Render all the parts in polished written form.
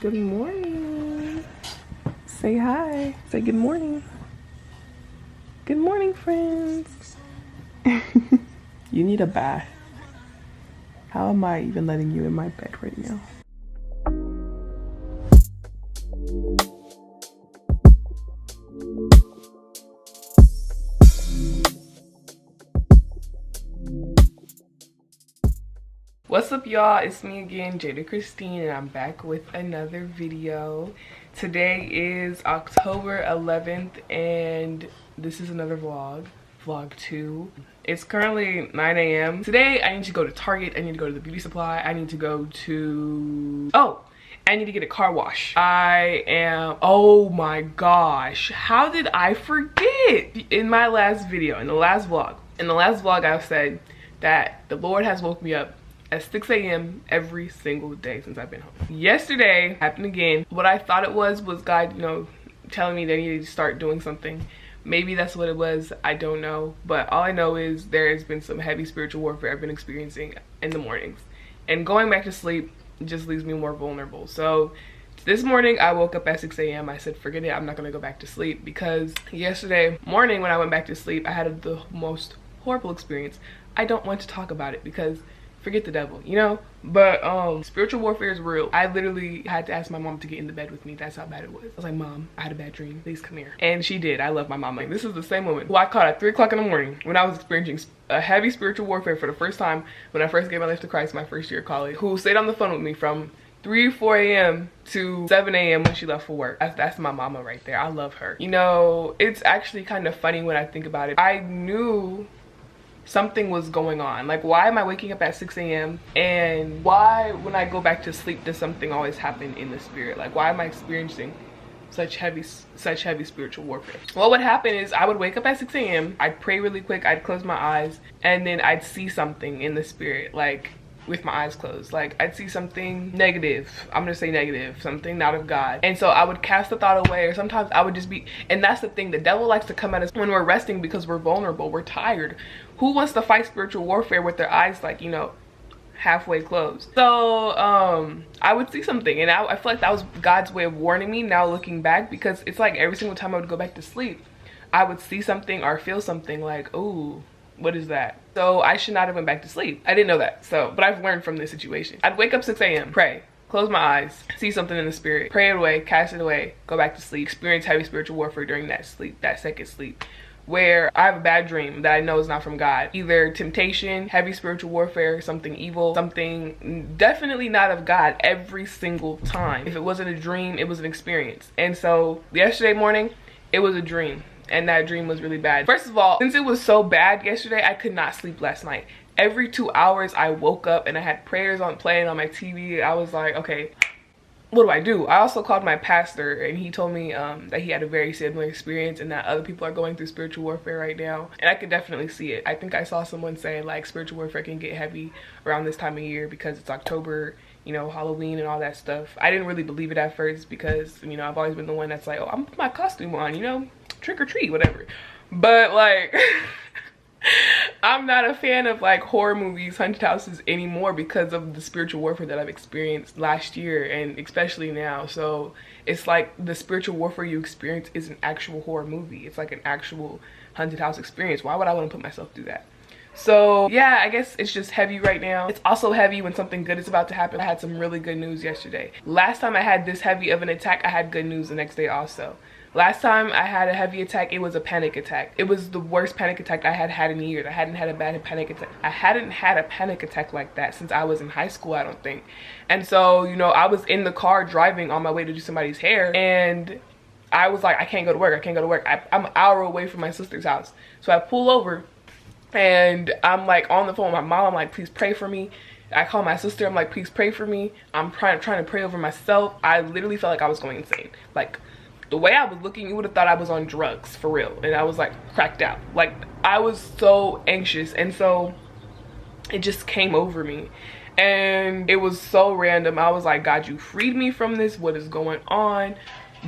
Good morning. Say hi. Say good morning. Good morning, friends. You need a bath. How am I even letting you in my bed right now? What's up, y'all? It's me again, Jada Christine, and I'm back with another video. Today is October 11th, and this is another vlog 2. It's currently 9 a.m. Today I need to go to Target. I need to go to the beauty supply. I need to go to I need to get a car wash. Oh my gosh, how did I forget? In my last video, in the last vlog I said that the Lord has woke me up at 6 a.m. every single day since I've been home. Yesterday happened again. What I thought it was God, telling me that I needed to start doing something. Maybe that's what it was, I don't know. But all I know is there has been some heavy spiritual warfare I've been experiencing in the mornings. And going back to sleep just leaves me more vulnerable. So this morning I woke up at 6 a.m. I said, forget it, I'm not gonna go back to sleep, because yesterday morning when I went back to sleep, I had the most horrible experience. I don't want to talk about it because forget the devil, but spiritual warfare is real. I literally had to ask my mom to get in the bed with me. That's how bad it was. I was like, Mom, I had a bad dream, please come here. And she did. I love my mom. Like, this is the same woman who I caught at 3 o'clock in the morning when I was experiencing a heavy spiritual warfare for the first time when I first gave my life to Christ my first year of college, who stayed on the phone with me from 4 a.m. to 7 a.m. when she left for work. That's my mama right there. I love her. It's actually kind of funny when I think about it. I knew something was going on. Like, why am I waking up at 6 a.m. and why when I go back to sleep does something always happen in the spirit? Like, why am I experiencing such heavy spiritual warfare? What would happen is I would wake up at 6 a.m. I'd pray really quick, I'd close my eyes, and then I'd see something in the spirit, like with my eyes closed. Like, I'd see something negative. I'm gonna say negative, something not of God. And so I would cast the thought away, or sometimes I would just be, and that's the thing, the devil likes to come at us when we're resting because we're vulnerable, we're tired. Who wants to fight spiritual warfare with their eyes like, halfway closed? So I would see something, and I feel like that was God's way of warning me now looking back, because it's like every single time I would go back to sleep, I would see something or feel something like, ooh, what is that? So I should not have went back to sleep. I didn't know that. But I've learned from this situation. I'd wake up 6 a.m., pray, close my eyes, see something in the spirit, pray it away, cast it away, go back to sleep, experience heavy spiritual warfare during that sleep, that second sleep, where I have a bad dream that I know is not from God. Either temptation, heavy spiritual warfare, something evil, something definitely not of God every single time. If it wasn't a dream, it was an experience. And so yesterday morning, it was a dream. And that dream was really bad. First of all, since it was so bad yesterday, I could not sleep last night. Every 2 hours I woke up and I had prayers playing on my TV. I was like, okay, what do I do? I also called my pastor, and he told me that he had a very similar experience and that other people are going through spiritual warfare right now. And I could definitely see it. I think I saw someone say like spiritual warfare can get heavy around this time of year because it's October, Halloween and all that stuff. I didn't really believe it at first because, I've always been the one that's like, oh, I'm gonna put my costume on, trick or treat, whatever. But like, I'm not a fan of like horror movies, haunted houses anymore because of the spiritual warfare that I've experienced last year and especially now. So it's like the spiritual warfare you experience is an actual horror movie. It's like an actual haunted house experience. Why would I want to put myself through that? So yeah, I guess it's just heavy right now. It's also heavy when something good is about to happen. I had some really good news yesterday. Last time I had this heavy of an attack, I had good news the next day also. Last time I had a heavy attack, it was a panic attack. It was the worst panic attack I had had in years. I hadn't had a bad panic attack. I hadn't had a panic attack like that since I was in high school, I don't think. And so, I was in the car driving on my way to do somebody's hair, and I was like, I can't go to work. I'm an hour away from my sister's house. So I pull over, and I'm like on the phone with my mom. I'm like, please pray for me. I call my sister. I'm like, please pray for me. I'm trying to pray over myself. I literally felt like I was going insane. Like, the way I was looking, you would have thought I was on drugs for real. And I was like cracked out. Like, I was so anxious. And so it just came over me. And it was so random. I was like, God, you freed me from this. What is going on?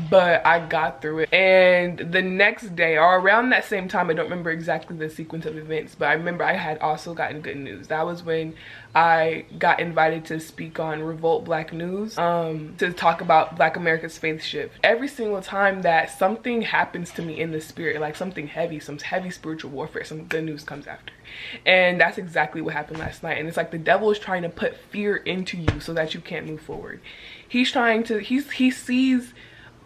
but I got through it. And the next day, or around that same time, I don't remember exactly the sequence of events, but I remember I had also gotten good news. That was when I got invited to speak on Revolt Black News, to talk about Black America's faith shift. Every single time that something happens to me in the spirit, like something heavy, some heavy spiritual warfare, some good news comes after. And that's exactly what happened last night. And it's like the devil is trying to put fear into you so that you can't move forward. He's trying to, he sees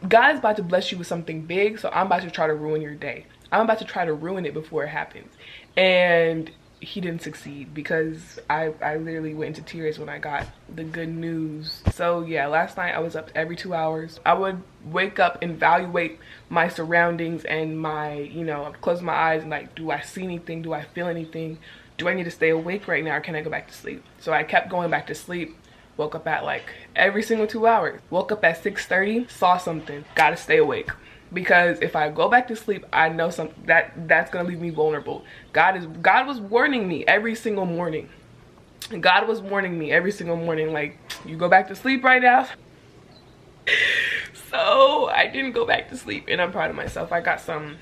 God is about to bless you with something big, so I'm about to try to ruin your day. I'm about to try to ruin it before it happens. And he didn't succeed, because I literally went into tears when I got the good news. So yeah, last night I was up every 2 hours. I would wake up and evaluate my surroundings and my, you know, I'd close my eyes and like, do I see anything? Do I feel anything? Do I need to stay awake right now, or can I go back to sleep? So I kept going back to sleep. Woke up at like every single 2 hours. Woke up at 6:30, saw something, gotta stay awake. Because if I go back to sleep, I know that's gonna leave me vulnerable. God was warning me every single morning. God was warning me every single morning, like, you go back to sleep right now. So I didn't go back to sleep, and I'm proud of myself. I got some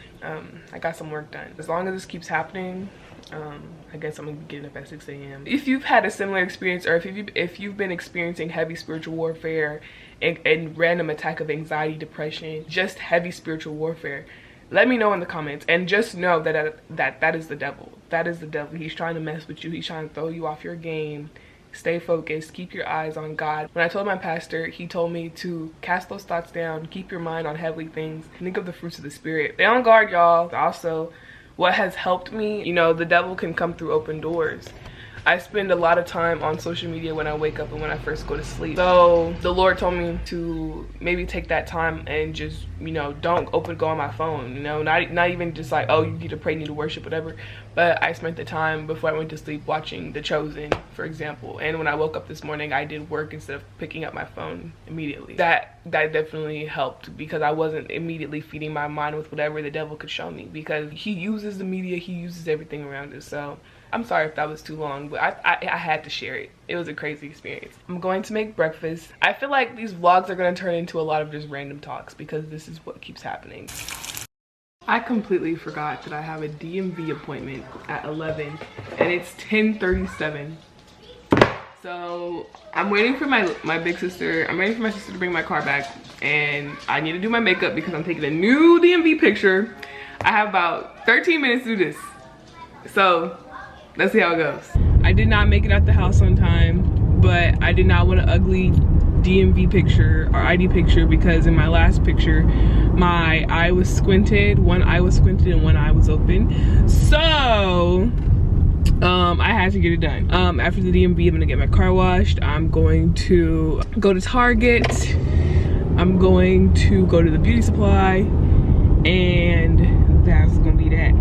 work done. As long as this keeps happening, I guess I'm gonna be getting up at 6 a.m. If you've had a similar experience, or if you've been experiencing heavy spiritual warfare and random attack of anxiety, depression, just heavy spiritual warfare, let me know in the comments. And just know that is the devil. That is the devil. He's trying to mess with you. He's trying to throw you off your game. Stay focused, keep your eyes on God. When I told my pastor, he told me to cast those thoughts down, keep your mind on heavenly things, think of the fruits of the spirit. Stay on guard, y'all. Also, what has helped me, you know, the devil can come through open doors. I spend a lot of time on social media when I wake up and when I first go to sleep. So the Lord told me to maybe take that time and just, you know, don't go on my phone, you know, not even just like, oh, you need to pray, you need to worship, whatever. But I spent the time before I went to sleep watching The Chosen, for example. And when I woke up this morning, I did work instead of picking up my phone immediately. That definitely helped, because I wasn't immediately feeding my mind with whatever the devil could show me, because he uses the media, he uses everything around us. So I'm sorry if that was too long, but I had to share it. It was a crazy experience. I'm going to make breakfast. I feel like these vlogs are going to turn into a lot of just random talks, because this is what keeps happening. I completely forgot that I have a DMV appointment at 11 and it's 10:37. So I'm waiting for my big sister. I'm waiting for my sister to bring my car back, and I need to do my makeup because I'm taking a new DMV picture. I have about 13 minutes to do this. So let's see how it goes. I did not make it out the house on time, but I did not want an ugly DMV picture or ID picture, because in my last picture my eye was squinted, one eye was squinted and one eye was open. So I had to get it done. After the DMV, I'm gonna get my car washed. I'm going to go to Target. I'm going to go to the beauty supply, and that's gonna be that.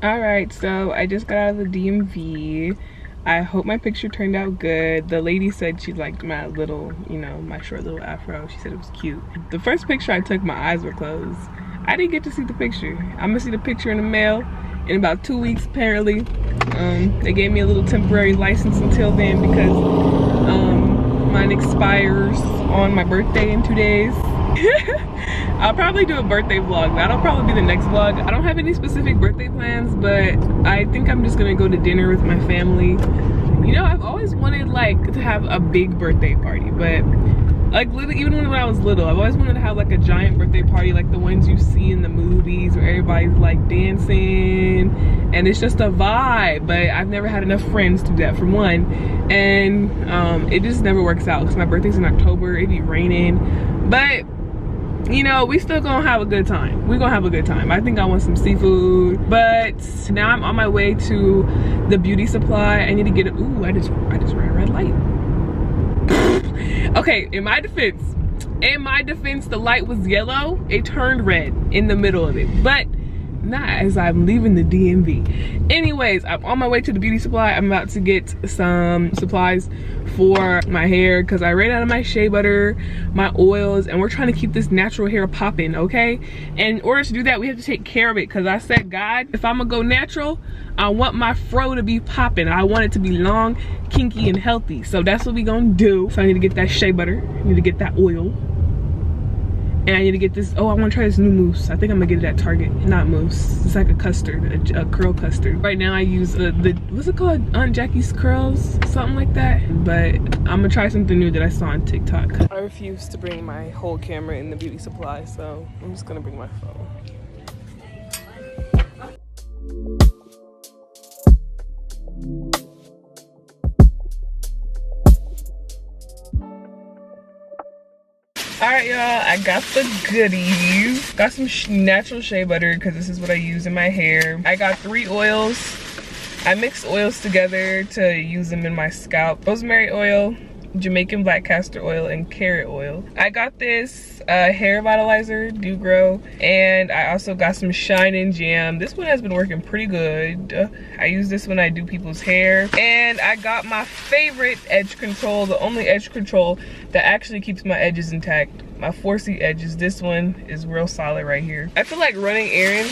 All right, so I just got out of the DMV. I hope my picture turned out good. The lady said she liked my little, you know, my short little afro. She said it was cute. The first picture I took, my eyes were closed. I didn't get to see the picture. I'm gonna see the picture in the mail in about 2 weeks, apparently. They gave me a little temporary license until then, because mine expires on my birthday in 2 days. I'll probably do a birthday vlog. That'll probably be the next vlog. I don't have any specific birthday plans, but I think I'm just gonna go to dinner with my family. You know, I've always wanted like to have a big birthday party, but like literally, even when I was little, I've always wanted to have like a giant birthday party, like the ones you see in the movies where everybody's like dancing and it's just a vibe. But I've never had enough friends to do that, for one, and it just never works out because my birthday's in October. It be raining, but you know, we still gonna have a good time. We're gonna have a good time. I think I want some seafood, but now I'm on my way to the beauty supply. I need to get ooh, I just ran a red light. Okay, in my defense, the light was yellow. It turned red in the middle of it, but not as I'm leaving the DMV. Anyways, I'm on my way to the beauty supply. I'm about to get some supplies for my hair because I ran out of my shea butter, my oils, and we're trying to keep this natural hair popping, okay? And in order to do that, we have to take care of it because I said, God, if I'm gonna go natural, I want my fro to be popping. I want it to be long, kinky, and healthy. So that's what we gonna do. So I need to get that shea butter, I need to get that oil, and I need to get this. Oh, I want to try this new mousse. I think I'm gonna get it at Target. Not mousse, it's like a custard, a curl custard. Right now I use the what's it called, Aunt Jackie's curls, something like that. But I'm gonna try something new that I saw on TikTok. I refuse to bring my whole camera in the beauty supply, so I'm just gonna bring my phone. All right, y'all, I got the goodies. Got some natural shea butter because this is what I use in my hair. I got 3 oils. I mixed oils together to use them in my scalp. Rosemary oil, Jamaican black castor oil, and carrot oil. I got this hair vitalizer, Do Grow, and I also got some Shine and Jam. This one has been working pretty good. I use this when I do people's hair. And I got my favorite edge control, the only edge control that actually keeps my edges intact, my 4C edges. This one is real solid right here. I feel like running errands,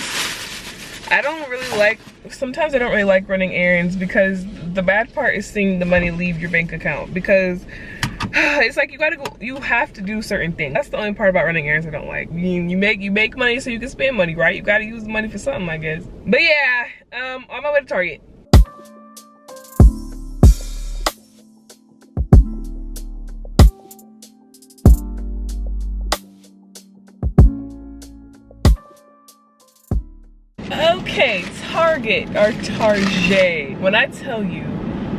sometimes I don't really like running errands because the bad part is seeing the money leave your bank account, because it's like you have to do certain things. That's the only part about running errands I don't like. You make money so you can spend money, right? You gotta use the money for something, I guess. But yeah, on my way to Target. Okay, Target or Target. When I tell you,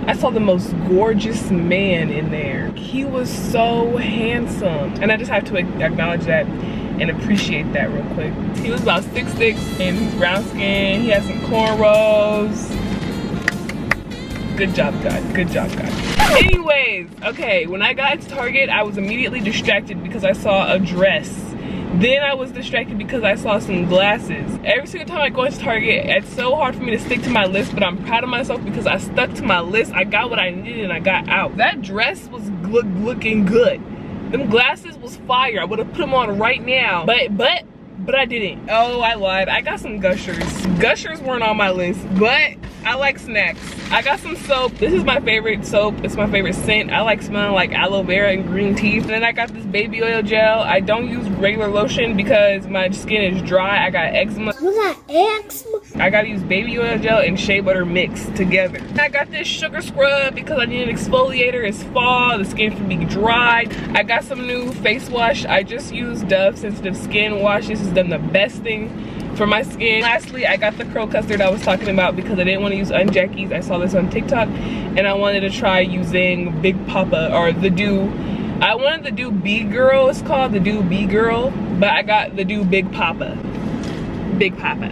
I saw the most gorgeous man in there. He was so handsome. And I just have to acknowledge that and appreciate that real quick. He was about 6'6" and he's brown skin. He has some cornrows. Good job, God. Good job, God. Anyways, okay, when I got to Target, I was immediately distracted because I saw a dress. Then I was distracted because I saw some glasses. Every single time I go into Target, it's so hard for me to stick to my list, but I'm proud of myself because I stuck to my list. I got what I needed and I got out. That dress was looking good. Them glasses was fire. I would have put them on right now, but I didn't. Oh, I lied. I got some Gushers. Gushers weren't on my list, but I like snacks. I got some soap. This is my favorite soap. It's my favorite scent. I like smelling like aloe vera and green tea. And then I got this baby oil gel. I don't use regular lotion because my skin is dry. I got eczema. You got eczema? I gotta use baby oil gel and shea butter mixed together. I got this sugar scrub because I need an exfoliator. It's fall. The skin can be dry. I got some new face wash. I just used Dove Sensitive Skin Wash. This has done the best thing for my skin. Lastly, I got the curl custard I was talking about because I didn't want to use Aunt Jackie's. I saw this on TikTok and I wanted to try using Big Papa or the Do. I wanted the Do Bee Girl, it's called the Do Bee Girl, but I got the Do Big Papa. Big Papa.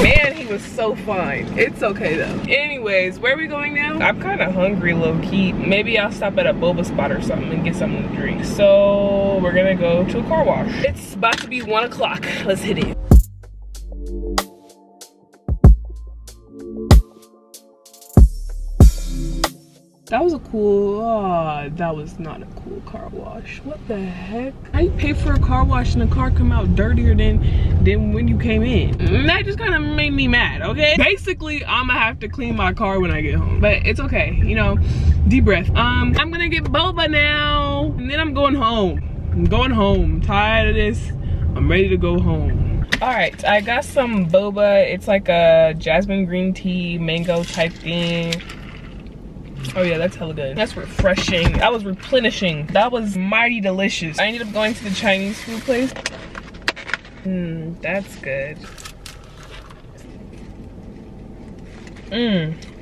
Man, he was so fine. It's okay though. Anyways, where are we going now? I'm kind of hungry low key. Maybe I'll stop at a boba spot or something and get something to drink. So we're gonna go to a car wash. It's about to be 1 o'clock. Let's hit it. That was a cool, that was not a cool car wash. What the heck? How you pay for a car wash and the car come out dirtier than when you came in? And that just kind of made me mad, okay? Basically, I'm gonna have to clean my car when I get home, but it's okay, you know, deep breath. I'm gonna get boba now, and then I'm going home. I'm going home, I'm tired of this. I'm ready to go home. All right, I got some boba. It's like a jasmine green tea, mango type thing. Oh yeah, that's hella good. That's refreshing. That was replenishing. That was mighty delicious. I ended up going to the Chinese food place. That's good.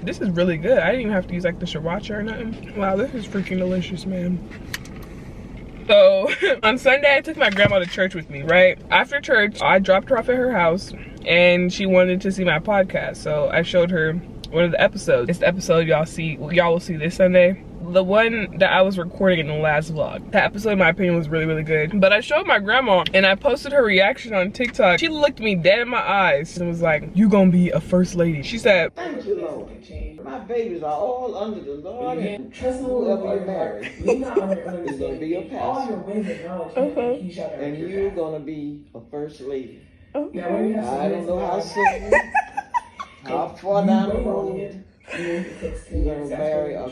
This is really good. I didn't even have to use like the sriracha or nothing. Wow, this is freaking delicious, man. So on Sunday, I took my grandma to church with me, right? After church, I dropped her off at her house and she wanted to see my podcast. So I showed her one of the episodes. It's the episode y'all will see this Sunday. The one that I was recording in the last vlog. That episode, in my opinion, was really, really good. But I showed my grandma and I posted her reaction on TikTok. She looked me dead in my eyes and was like, "You gonna be a first lady." She said, "Thank you, Lord. My babies are all under the Lord, and trust the whoever you marry is gonna be a pastor. And you're gonna be a first lady. Okay. I don't know how soon, how far down the road. You're gonna marry a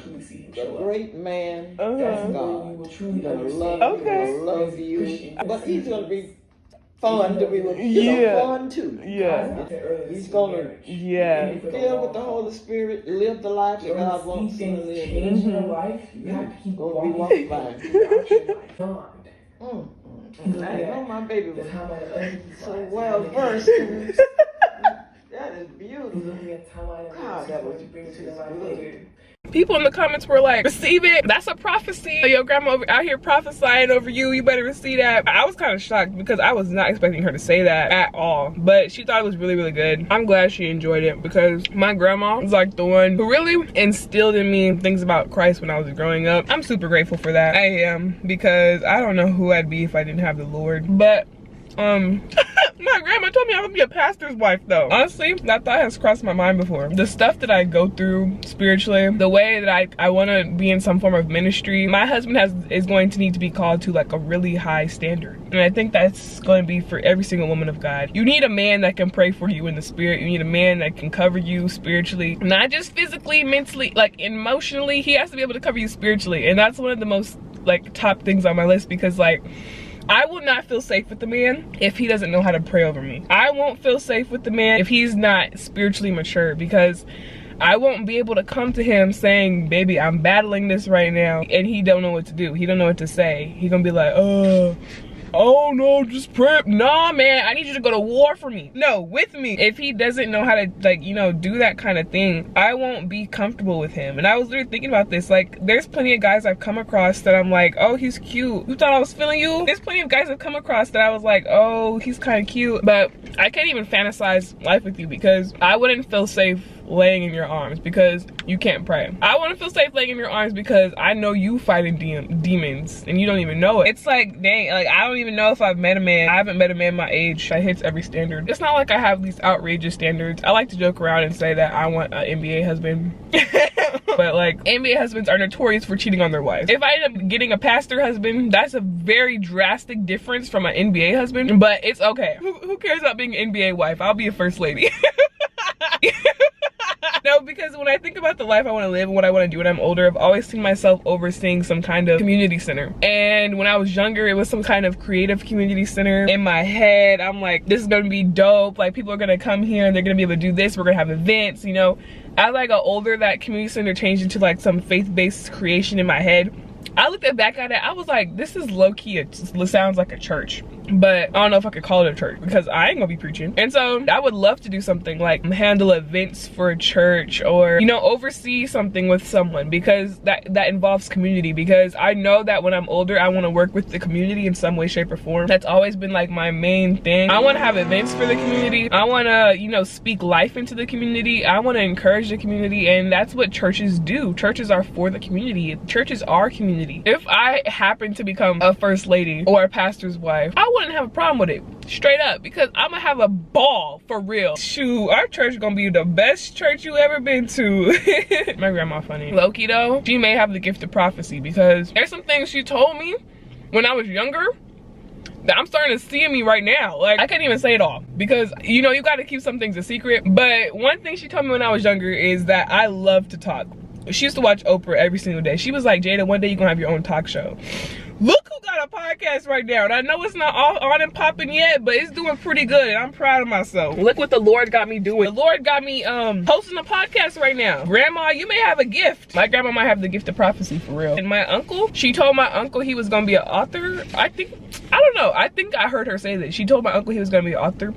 great man of God. He's gonna love you. But he's gonna be fun to be with, fun too. Yeah. He's gonna be filled with the Holy Spirit, live the life that God wants him to live. Gonna be walking by. I know my baby was so well versed. That is beautiful. God, that was good. People in the comments were like, "Receive it. That's a prophecy. Your grandma out here prophesying over you. You better receive that." I was kind of shocked because I was not expecting her to say that at all. But she thought it was really, really good. I'm glad she enjoyed it because my grandma was like the one who really instilled in me things about Christ when I was growing up. I'm super grateful for that. I am, because I don't know who I'd be if I didn't have the Lord. But my grandma told me I would be a pastor's wife though. Honestly, that thought has crossed my mind before. The stuff that I go through spiritually, the way that I want to be in some form of ministry, my husband is going to need to be called to like a really high standard. And I think that's going to be for every single woman of God. You need a man that can pray for you in the spirit. You need a man that can cover you spiritually, not just physically, mentally, like emotionally. He has to be able to cover you spiritually. And that's one of the most like top things on my list, because like, I will not feel safe with the man if he doesn't know how to pray over me. I won't feel safe with the man if he's not spiritually mature, because I won't be able to come to him saying, "Baby, I'm battling this right now," and he don't know what to do. He don't know what to say. He gonna be like, "Oh no, just pray." Nah, man, I need you to go to war for me. No, with me. If he doesn't know how to, like, you know, do that kind of thing, I won't be comfortable with him. And I was literally thinking about this. Like, there's plenty of guys I've come across that I'm like, "Oh, he's cute. You thought I was feeling you?" There's plenty of guys I've come across that I was like, "Oh, he's kind of cute." But I can't even fantasize life with you because I wouldn't feel safe laying in your arms because you can't pray. I want to feel safe laying in your arms because I know you fighting demons and you don't even know it. It's like, dang, like I don't even know if I've met a man. I haven't met a man my age that hits every standard. It's not like I have these outrageous standards. I like to joke around and say that I want an NBA husband. But like, NBA husbands are notorious for cheating on their wives. If I end up getting a pastor husband, that's a very drastic difference from an NBA husband, but it's okay. Who cares about being an NBA wife? I'll be a first lady. No, because when I think about the life I want to live and what I want to do when I'm older, I've always seen myself overseeing some kind of community center. And when I was younger, it was some kind of creative community center. In my head, I'm like, this is going to be dope. Like, people are going to come here and they're going to be able to do this. We're going to have events, you know. As I got older, that community center changed into like some faith-based creation in my head. I looked back at it, I was like, this is low-key, it sounds like a church. But I don't know if I could call it a church because I ain't gonna be preaching. And so I would love to do something like handle events for a church, or, you know, oversee something with someone, because that involves community. Because I know that when I'm older, I want to work with the community in some way, shape, or form. That's always been like my main thing. I want to have events for the community. I want to, you know, speak life into the community. I want to encourage the community, and that's what churches do. Churches are for the community. Churches are community. If I happen to become a first lady or a pastor's wife, I wouldn't have a problem with it, straight up, because I'm gonna have a ball, for real. Shoot, our church gonna be the best church you ever been to. My grandma funny. Loki though, she may have the gift of prophecy, because there's some things she told me when I was younger that I'm starting to see in me right now. Like, I can't even say it all because, you know, you gotta keep some things a secret. But one thing she told me when I was younger is that I love to talk. She used to watch Oprah every single day. She was like, "Jada, one day you're gonna have your own talk show." Look who got a podcast right now. And I know it's not all on and popping yet, but it's doing pretty good, and I'm proud of myself. Look what the Lord got me doing. The Lord got me hosting a podcast right now. Grandma, you may have a gift. My grandma might have the gift of prophecy, for real. And my uncle, she told my uncle he was gonna be an author. I don't know. I think I heard her say that. She told my uncle he was gonna be an author.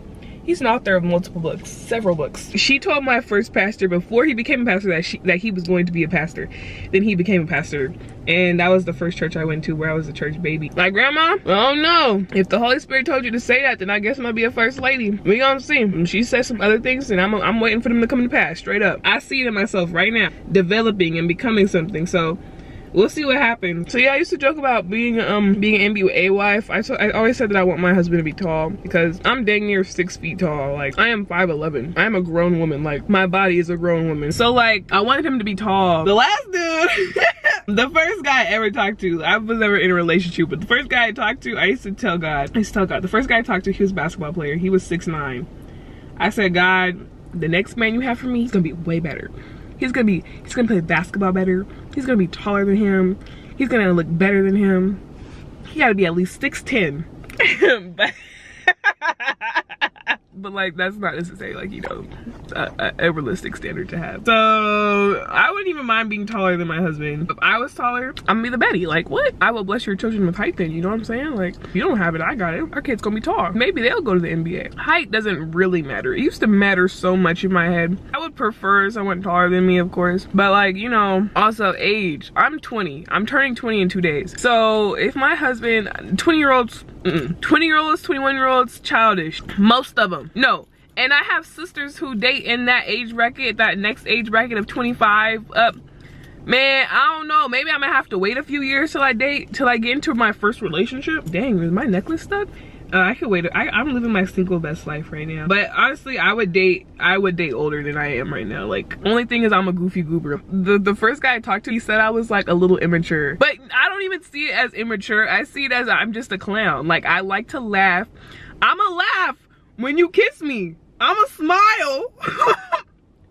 He's an author of multiple books, several books. She told my first pastor before he became a pastor that he was going to be a pastor. Then he became a pastor. And that was the first church I went to where I was a church baby. Like, grandma, I don't know. If the Holy Spirit told you to say that, then I guess I'm gonna be a first lady. We gonna see. And she said some other things and I'm waiting for them to come to pass, straight up. I see it in myself right now, developing and becoming something. So we'll see what happens. So yeah, I used to joke about being an NBA wife. I always said that I want my husband to be tall because I'm dang near 6 feet tall. Like, I am 5'11". I am a grown woman. Like, my body is a grown woman. So like, I wanted him to be tall. The last dude, the first guy I ever talked to, I was never in a relationship, but the first guy I talked to, I used to tell God, the first guy I talked to, he was a basketball player. He was 6'9". I said, God, the next man you have for me, he's gonna be way better. He's gonna play basketball better. He's gonna be taller than him. He's gonna look better than him. He gotta be at least 6'10". But like, that's not necessarily like, you know, a realistic standard to have. So I wouldn't even mind being taller than my husband. If I was taller, I'm gonna be the Betty. Like, what? I will bless your children with height then, you know what I'm saying? Like, if you don't have it, I got it. Our kid's gonna be tall. Maybe they'll go to the NBA. Height doesn't really matter. It used to matter so much in my head. I would prefer someone taller than me, of course. But like, you know, also age. I'm 20. I'm turning 20 in 2 days. So if my husband, 20-year-olds, 20-year-olds, 21-year-olds, childish. Most of them. No. And I have sisters who date in that age bracket, that next age bracket of 25 up. Man, I don't know. Maybe I'm gonna have to wait a few years till I get into my first relationship. Dang, is my necklace stuck? I could wait. I'm living my single best life right now. But honestly, I would date older than I am right now. Like, only thing is I'm a goofy goober. The first guy I talked to, he said I was like a little immature. But I don't even see it as immature. I see it as I'm just a clown. Like, I like to laugh. I'ma laugh when you kiss me. I'ma smile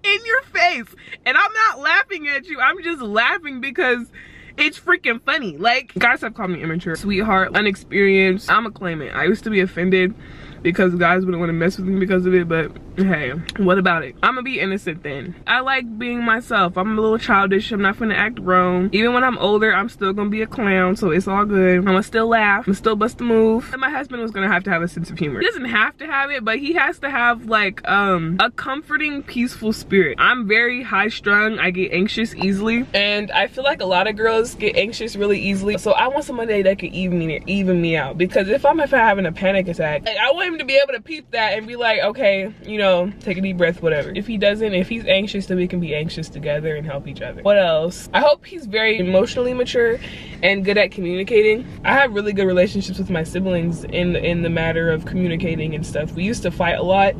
in your face. And I'm not laughing at you. I'm just laughing because it's freaking funny. Like, guys have called me immature, sweetheart, unexperienced. I'ma claim it. I used to be offended because guys wouldn't want to mess with me because of it, but hey, what about it? I'm gonna be innocent then. I like being myself. I'm a little childish. I'm not gonna act grown. Even when I'm older, I'm still gonna be a clown, so it's all good. I'm gonna still laugh. I'm gonna still bust a move. And my husband was gonna have to have a sense of humor. He doesn't have to have it, but he has to have like a comforting, peaceful spirit. I'm very high strung. I get anxious easily, and I feel like a lot of girls get anxious really easily. So I want somebody that can even me out, because if I'm having a panic attack, like, I want him to be able to peep that and be like, okay, you know, take a deep breath, whatever. If he doesn't, if he's anxious, then we can be anxious together and help each other. What else? I hope he's very emotionally mature and good at communicating. I have really good relationships with my siblings in the matter of communicating and stuff. We used to fight a lot,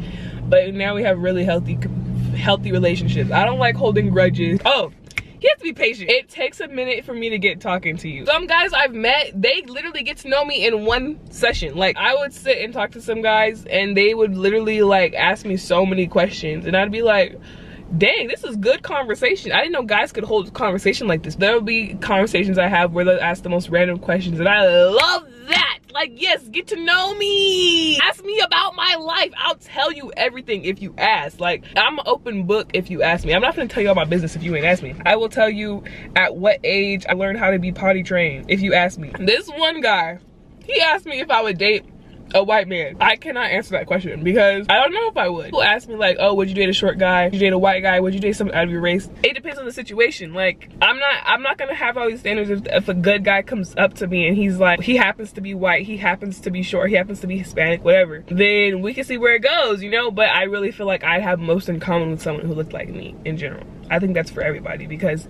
but now we have really healthy relationships. I don't like holding grudges. Oh, you have to be patient. It takes a minute for me to get talking to you. Some guys I've met, they literally get to know me in one session. Like, I would sit and talk to some guys and they would literally like ask me so many questions, and I'd be like, dang, this is good conversation. I didn't know guys could hold a conversation like this. There'll be conversations I have where they'll ask the most random questions, and I love that. Like, yes, get to know me. Ask me about my life. I'll tell you everything if you ask. Like, I'm an open book if you ask me. I'm not gonna tell you all my business if you ain't ask me. I will tell you at what age I learned how to be potty trained if you ask me. This one guy, he asked me if I would date a white man. I cannot answer that question because I don't know if I would. People ask me like, oh, would you date a short guy? Would you date a white guy? Would you date someone out of your race? It depends on the situation. Like, I'm not gonna have all these standards if a good guy comes up to me and he's like, he happens to be white, he happens to be short, he happens to be Hispanic, whatever, then we can see where it goes, you know? But I really feel like I have most in common with someone who looked like me in general. I think that's for everybody because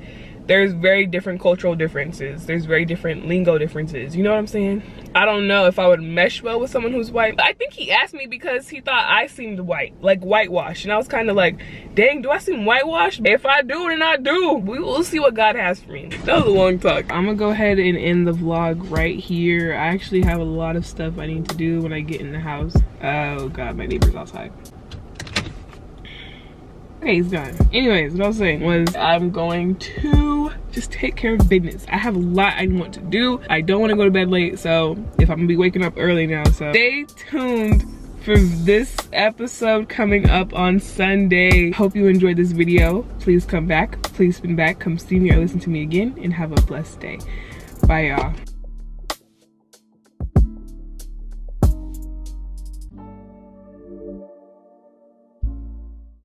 there's very different cultural differences. There's very different lingo differences. You know what I'm saying? I don't know if I would mesh well with someone who's white. I think he asked me because he thought I seemed white, like whitewashed. And I was kind of like, dang, do I seem whitewashed? If I do, then I do. We will see what God has for me. That was a long talk. I'm gonna go ahead and end the vlog right here. I actually have a lot of stuff I need to do when I get in the house. Oh God, my neighbor's outside. Okay, he's gone. Anyways, what I was saying was I'm going to just take care of business. I have a lot I want to do. I don't want to go to bed late, so if I'm gonna be waking up early now, so stay tuned for this episode coming up on Sunday. Hope you enjoyed this video. Please come back. Please spin back. Come see me or listen to me again, and have a blessed day. Bye, y'all.